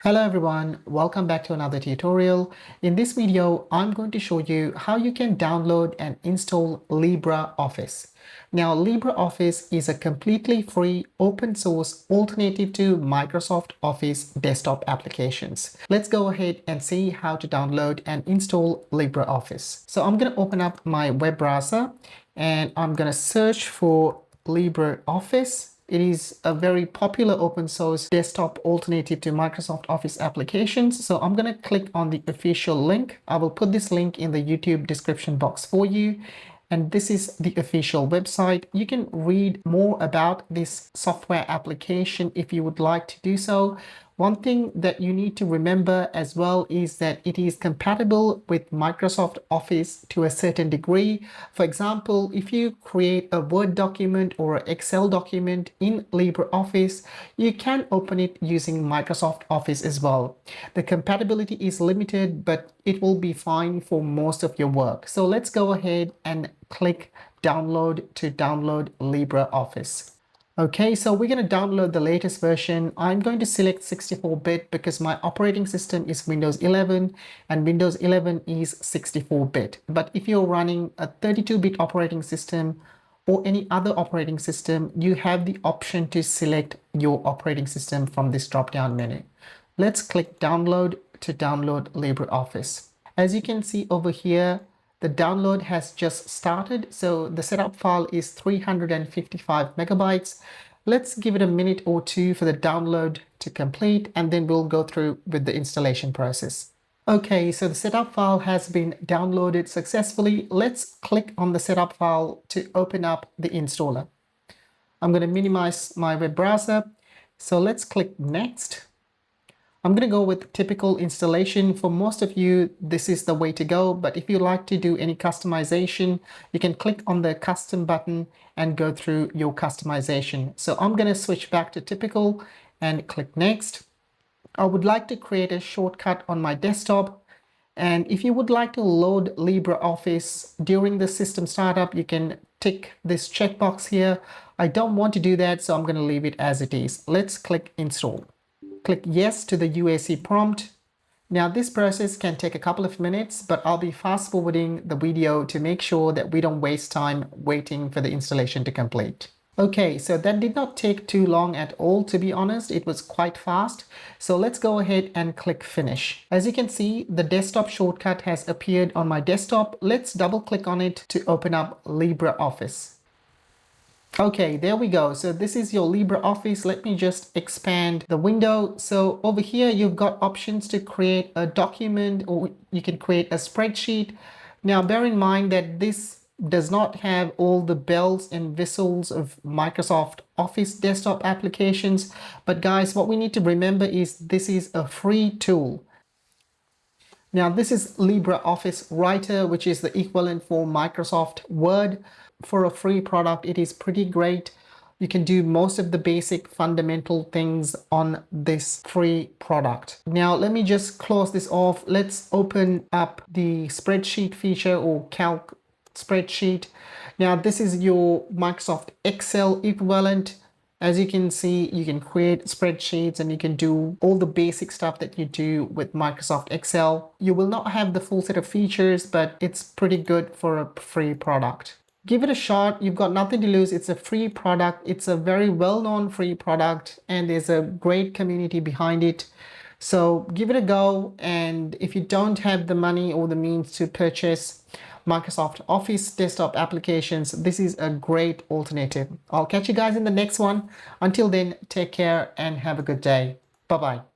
Hello everyone, welcome back to another tutorial. In this video, I'm going to show you how you can download and install LibreOffice. Now, LibreOffice is a completely free open source alternative to Microsoft Office desktop applications. Let's go ahead and see how to download and install LibreOffice. So I'm going to open up my web browser and I'm going to search for LibreOffice. It is a very popular open source desktop alternative to Microsoft Office applications. So I'm going to click on the official link. I will put this link in the YouTube description box for you. And this is the official website. You can read more about this software application if you would like to do so. One thing that you need to remember as well is that it is compatible with Microsoft Office to a certain degree. For example, if you create a Word document or an Excel document in LibreOffice, you can open it using Microsoft Office as well. The compatibility is limited, but it will be fine for most of your work. So let's go ahead and click download to download LibreOffice. Okay, so we're going to download the latest version. I'm going to select 64-bit because my operating system is Windows 11 and Windows 11 is 64-bit. But if you're running a 32-bit operating system or any other operating system, you have the option to select your operating system from this drop-down menu. Let's click download to download LibreOffice. As you can see over here, the download has just started, so the setup file is 355 megabytes. Let's give it a minute or two for the download to complete, and then we'll go through with the installation process. Okay, so the setup file has been downloaded successfully. Let's click on the setup file to open up the installer. I'm going to minimize my web browser. So let's click next. I'm going to go with typical installation. For most of you, this is the way to go. But if you like to do any customization, you can click on the custom button and go through your customization. So I'm going to switch back to typical and click next. I would like to create a shortcut on my desktop. And if you would like to load LibreOffice during the system startup, you can tick this checkbox here. I don't want to do that, so I'm going to leave it as it is. Let's click install. Click yes to the UAC prompt. Now this process can take a couple of minutes, but I'll be fast forwarding the video to make sure that we don't waste time waiting for the installation to complete. Okay, so that did not take too long at all, to be honest. It was quite fast. So let's go ahead and click finish. As you can see, the desktop shortcut has appeared on my desktop. Let's double click on it to open up LibreOffice. Okay, there we go. So this is your LibreOffice. Let me just expand the window. So over here, you've got options to create a document, or you can create a spreadsheet. Now, bear in mind that this does not have all the bells and whistles of Microsoft Office desktop applications. But guys, what we need to remember is this is a free tool. Now, this is LibreOffice Writer, which is the equivalent for Microsoft Word. For a free product, it is pretty great. You can do most of the basic fundamental things on this free product. Now, let me just close this off. Let's open up the spreadsheet feature or calc spreadsheet. Now, this is your Microsoft Excel equivalent. As you can see, you can create spreadsheets and you can do all the basic stuff that you do with Microsoft Excel. You will not have the full set of features, but it's pretty good for a free product. Give it a shot. You've got nothing to lose. It's a free product. It's a very well-known free product and there's a great community behind it. So give it a go. And if you don't have the money or the means to purchase Microsoft Office desktop applications, this is a great alternative. I'll catch you guys in the next one. Until then, take care and have a good day. Bye-bye.